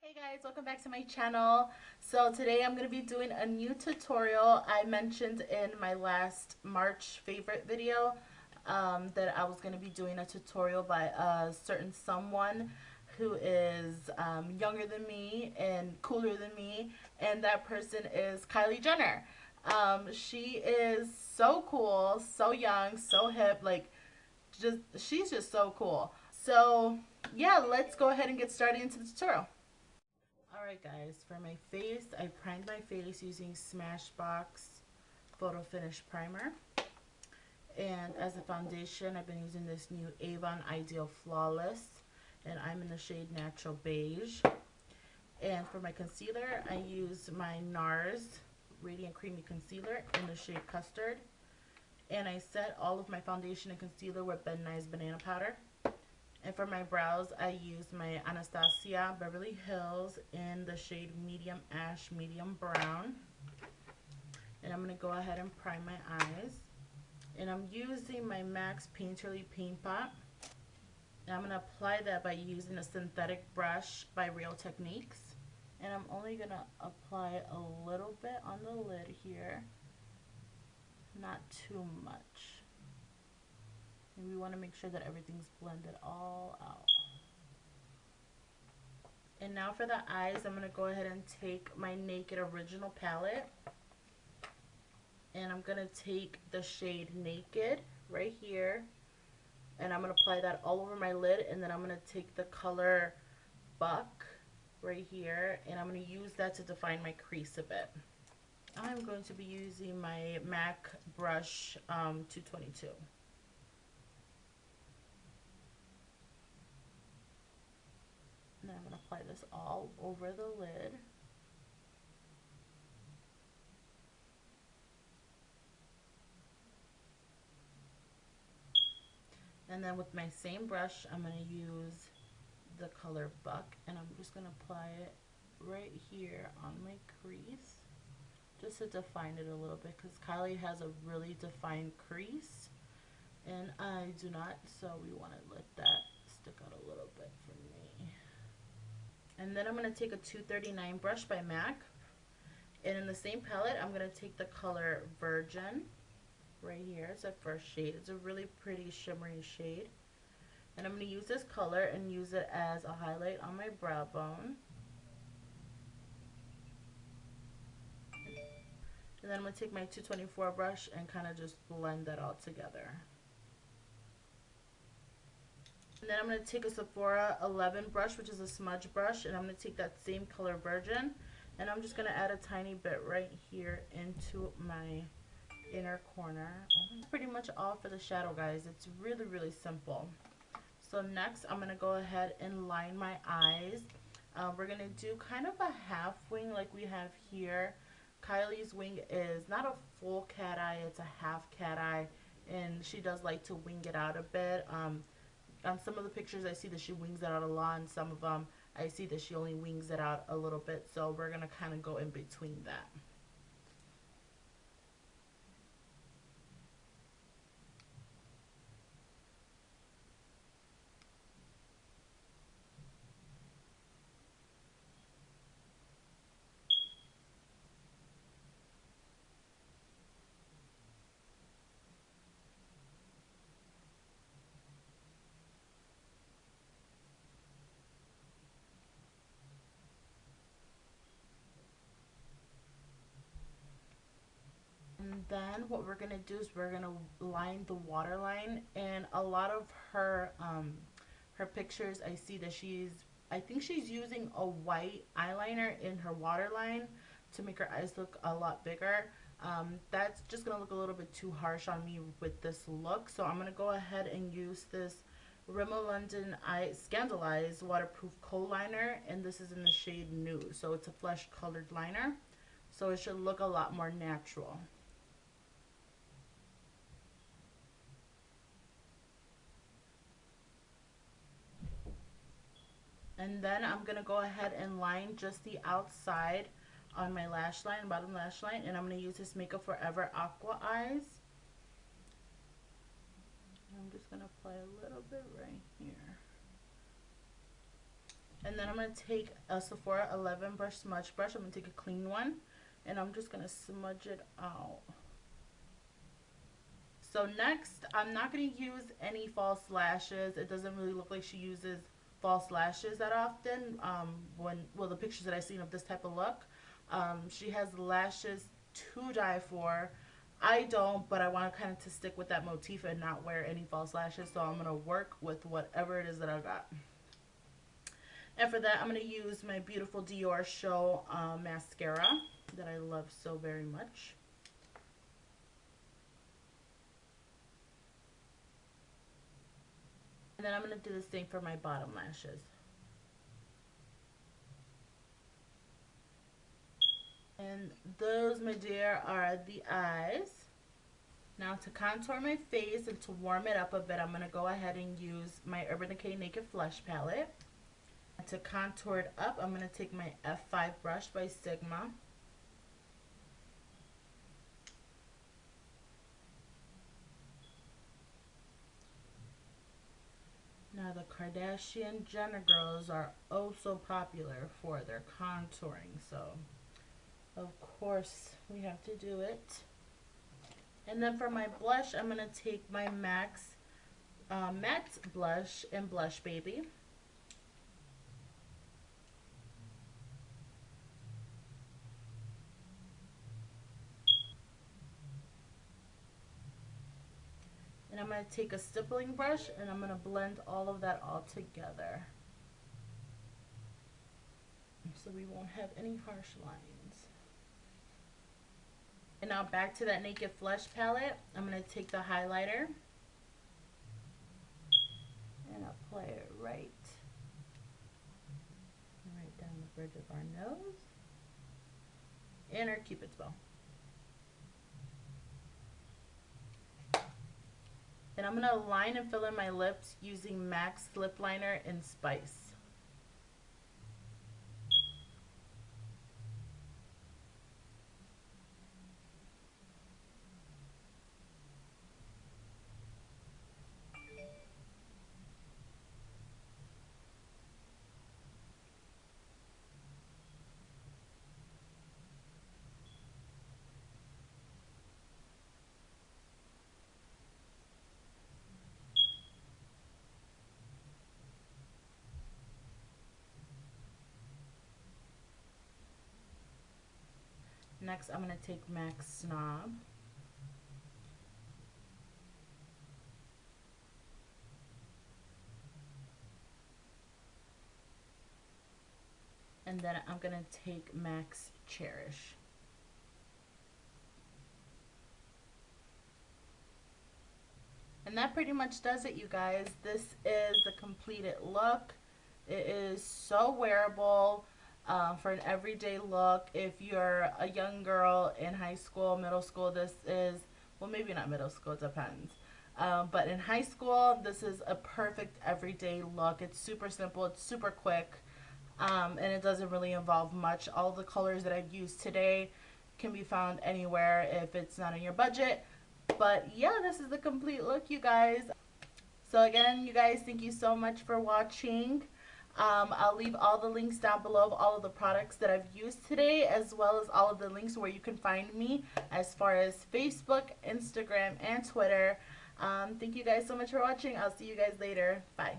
Hey guys, welcome back to my channel. So today I'm going to be doing a new tutorial. I mentioned in my last March favorite video that I was going to be doing a tutorial by a certain someone who is younger than me and cooler than me, and that person is Kylie Jenner. She is so cool, so young, so hip, like she's just so cool. So yeah, let's go ahead and get started into the tutorial. Alright guys, for my face, I primed my face using Smashbox Photo Finish Primer. And as a foundation, I've been using this new Avon Ideal Flawless, and I'm in the shade Natural Beige. And for my concealer, I use my NARS Radiant Creamy Concealer in the shade Custard. And I set all of my foundation and concealer with Nye Banana Powder. And for my brows, I use my Anastasia Beverly Hills in the shade Medium Ash, Medium Brown. And I'm going to go ahead and prime my eyes. And I'm using my MAC's Painterly Paintpot. And I'm going to apply that by using a synthetic brush by Real Techniques. And I'm only going to apply a little bit on the lid here. Not too much. And we want to make sure that everything's blended all out. And now for the eyes, I'm going to go ahead and take my Naked Original palette. And I'm going to take the shade Naked right here. And I'm going to apply that all over my lid. And then I'm going to take the color Buck right here. And I'm going to use that to define my crease a bit. I'm going to be using my MAC brush 222. And I'm going to apply this all over the lid. And then with my same brush, I'm going to use the color Buck, and I'm just going to apply it right here on my crease, just to define it a little bit, because Kylie has a really defined crease, and I do not, so we want to let that stick out a little bit for me. And then I'm going to take a 239 brush by MAC, and in the same palette, I'm going to take the color Virgin right here. It's a first shade. It's a really pretty shimmery shade. And I'm going to use this color and use it as a highlight on my brow bone. And then I'm going to take my 224 brush and kind of just blend that all together. And then I'm going to take a Sephora 11 brush, which is a smudge brush, and I'm going to take that same color Virgin, and I'm just going to add a tiny bit right here into my inner corner. That's pretty much all for the shadow, guys. It's really, really simple. So next, I'm going to go ahead and line my eyes. We're going to do kind of a half wing like we have here. Kylie's wing is not a full cat eye, it's a half cat eye, and she does like to wing it out a bit. On some of the pictures I see that she wings it out a lot, and some of them I see that she only wings it out a little bit, so we're going to kind of go in between that. And then what we're going to do is we're going to line the waterline, and a lot of her her pictures I see that I think she's using a white eyeliner in her waterline to make her eyes look a lot bigger. That's just going to look a little bit too harsh on me with this look, so I'm going to go ahead and use this Rimmel London Scandalized Waterproof Kohl Liner, and this is in the shade Nude, so it's a flesh colored liner, so it should look a lot more natural. And then I'm going to go ahead and line just the outside on my lash line, bottom lash line, and I'm going to use this Makeup Forever Aqua Eyes. I'm just going to apply a little bit right here. And then I'm going to take a Sephora 11 brush smudge brush. I'm going to take a clean one, and I'm just going to smudge it out. So next, I'm not going to use any false lashes. It doesn't really look like she uses false lashes that often. The pictures that I've seen of this type of look, she has lashes to die for. I don't, but I want to kind of stick with that motif and not wear any false lashes. So I'm going to work with whatever it is that I got. And for that, I'm going to use my beautiful Diorshow mascara that I love so very much. And then I'm going to do the same for my bottom lashes. And those, my dear, are the eyes. Now to contour my face and to warm it up a bit, I'm going to go ahead and use my Urban Decay Naked Flush palette. And to contour it up, I'm going to take my F5 brush by Sigma. Now the Kardashian Jenner girls are oh so popular for their contouring, so of course we have to do it. And then for my blush, I'm going to take my MAC matte blush in Blushbaby. And I'm going to take a stippling brush and I'm going to blend all of that all together, so we won't have any harsh lines. And now back to that Naked Flush palette, I'm going to take the highlighter and apply it right down the bridge of our nose and our Cupid's bow. And I'm going to line and fill in my lips using MAC Lipliner in Spice. Next, I'm going to take MAC Snob. And then I'm going to take MAC Cherish. And that pretty much does it, you guys. This is the completed look. It is so wearable. For an everyday look. If you're a young girl in high school, middle school, this is, well, maybe not middle school, it depends. But in high school, this is a perfect everyday look. It's super simple, it's super quick, and it doesn't really involve much. All the colors that I've used today can be found anywhere if it's not in your budget. But yeah, this is the complete look, you guys. So again, you guys, thank you so much for watching. I'll leave all the links down below of all of the products that I've used today, as well as all of the links where you can find me as far as Facebook, Instagram, and Twitter. Thank you guys so much for watching. I'll see you guys later. Bye.